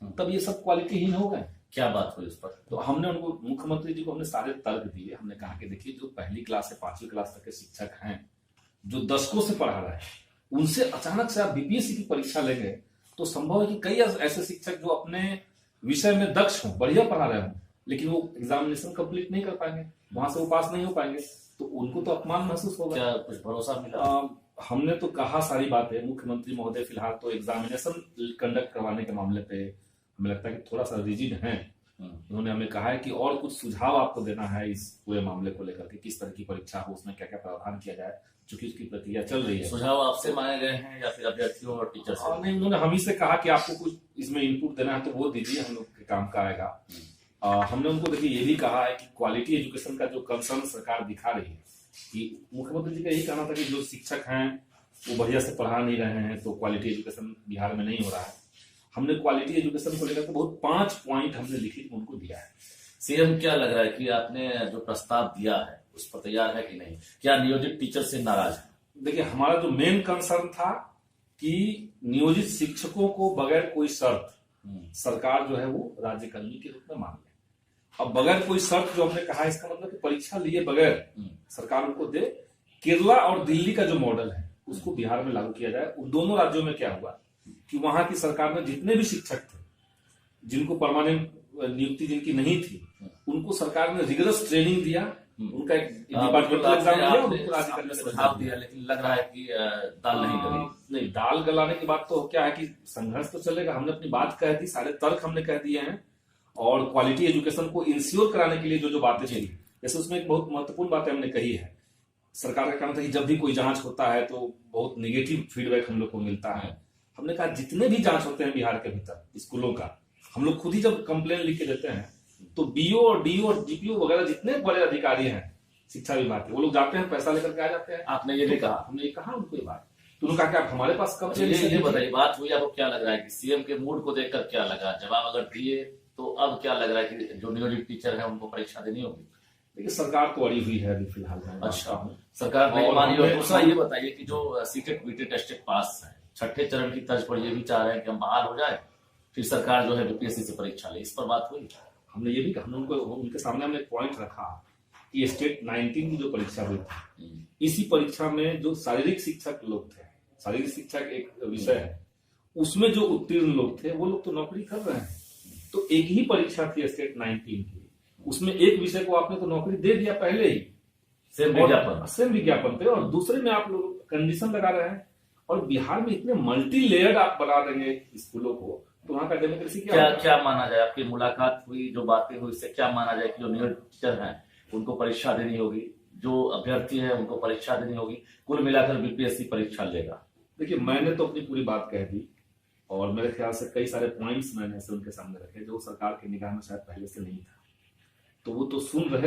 तब ये सब क्वालिटीहीन हो गए। क्या बात हुई उस पर? तो हमने उनको, मुख्यमंत्री जी को हमने सारे तर्क दिए। हमने कहा कि देखिए, जो पहली क्लास से 5वीं क्लास तक के शिक्षक हैं, जो दशकों से पढ़ा रहे हैं, उनसे अचानक से आप बीपीएससी की परीक्षा लेंगे तो संभव है कि कई ऐसे शिक्षक जो अपने विषय में दक्ष हों, बढ़िया पढ़ा रहे हों, लेकिन वो एग्जामिनेशन कंप्लीट नहीं कर पाएंगे, वहां से वो पास नहीं हो पाएंगे, तो उनको तो अपमान महसूस होगा। क्या कुछ भरोसा मिला? हमने तो कहा सारी बातें। मुख्यमंत्री महोदय फिलहाल तो एग्जामिनेशन कंडक्ट करवाने के मामले पे हमें लगता है कि थोड़ा सा रिजिड हैं। उन्होंने हमें कहा है कि और कुछ सुझाव आपको देना है इस पूरे मामले को लेकर के, किस तरह की परीक्षा हो, उसमें क्या क्या प्रावधान किया जाए, चूंकि उसकी प्रक्रिया चल रही है। सुझाव आपसे मांगे गए हैं या फिर अभ्यर्थियों और टीचर से? नहीं, उन्होंने हम ही से कहा कि आपको कुछ इसमें इनपुट देना है तो वो दीजिए, हम लोग के काम का आएगा। हमने उनको देखिए ये भी कहा है कि क्वालिटी एजुकेशन का जो कंसर्न सरकार दिखा रही है, कि मुख्यमंत्री जी का यही कहना था कि जो शिक्षक हैं वो बढ़िया से पढ़ा नहीं रहे हैं, तो क्वालिटी एजुकेशन बिहार में नहीं हो रहा है। हमने क्वालिटी एजुकेशन को लेकर तो बहुत 5 पॉइंट हमने लिखित में उनको दिया है। सीएम, क्या लग रहा है कि आपने जो प्रस्ताव दिया है उस पर तैयार है कि नहीं? क्या नियोजित टीचर से नाराज है? देखिए, हमारा जो मेन कंसर्न था कि नियोजित शिक्षकों को बगैर कोई शर्त सरकार जो है वो राज्य कर्मी के रूप में मान ले। अब बगैर कोई शर्त जो हमने कहा, इसका मतलब कि परीक्षा लिए बगैर सरकार उनको दे। केरला और दिल्ली का जो मॉडल है उसको बिहार में लागू किया जाए। उन दोनों राज्यों में क्या हुआ कि वहां की सरकार ने जितने भी शिक्षक थे, जिनको परमानेंट नियुक्ति जिनकी नहीं थी, उनको सरकार ने रिगरस ट्रेनिंग दिया, उनका एक डिपार्टमेंटल एग्जाम दिया, उनको राज्य कर्मी सुझाव दिया, लेकिन लग रहा है कि दाल नहीं गली। नहीं, दाल गलाने की बात तो क्या है कि संघर्ष तो चलेगा। हमने अपनी बात कह दी, सारे तर्क हमने कह दिए हैं, और क्वालिटी एजुकेशन को इंश्योर कराने के लिए जो जो बातें थी, जैसे उसमें एक बहुत महत्वपूर्ण बात हमने कही है। सरकार का कहना था कि जब भी कोई जांच होता है तो बहुत निगेटिव फीडबैक हम लोग को मिलता है। हमने कहा जितने भी जांच होते हैं बिहार के भीतर स्कूलों का, हम लोग खुद ही जब कंप्लेन लिख के देते हैं तो बीओ और डीओ और जीपीओ वगैरह जितने बड़े अधिकारी हैं शिक्षा विभाग के, वो लोग जाते हैं, पैसा लेकर के आ जाते हैं। आपने ये भी कहा? हमने ये कहा उनको ये बात, तो उन्होंने कहा कि आप हमारे पास कब से ये बताइए, बात हुई आपको क्या लग रहा है कि सीएम के मूड को देखकर क्या लगा? जवाब अगर दिए तो अब क्या लग रहा है कि जो नियोजित टीचर है उनको परीक्षा देनी होगी? देखिए, सरकार तो अड़ी हुई है अभी फिलहाल। अच्छा, सरकार नहीं मानी। और दूसरा ये बताइए कि जो सीटेट बीटेट स्टेट पास है, छठे चरण की तर्ज पर ये भी चाह रहे हैं कि हम बहाल हो जाए, फिर सरकार जो है बीपीएससी से परीक्षा ले, इस पर बात हुई? हमने ये भी कहा, उनके सामने हमने एक पॉइंट रखा कि स्टेट 19 की जो परीक्षा हुई थी, इसी परीक्षा में जो शारीरिक शिक्षक लोग थे, शारीरिक शिक्षक एक विषय है, उसमें जो उत्तीर्ण लोग थे वो लोग तो नौकरी कर रहे हैं। तो एक ही परीक्षा थी स्टेट 19 की, उसमें एक विषय को आपने तो नौकरी दे दिया पहले ही, सेम विज्ञापन पे, और दूसरे में आप लोग कंडीशन लगा रहे हैं। और बिहार में इतने मल्टी लेयर्ड आप बना देंगे स्कूलों को, तो वहां का डेमोक्रेसी क्या माना जाए? आपकी मुलाकात हुई, जो बातें हुई, इससे क्या माना जाए कि जो नियोजित टीचर हैं उनको परीक्षा देनी होगी, जो अभ्यर्थी है उनको परीक्षा देनी होगी, कुल मिलाकर बीपीएससी परीक्षा लेगा? देखिए, मैंने तो अपनी पूरी बात कह दी, और मेरे ख्याल से कई सारे पॉइंट्स मैंने ऐसे उनके सामने रखे जो सरकार की निगाह में शायद पहले से नहीं था, तो वो तो सुन रहे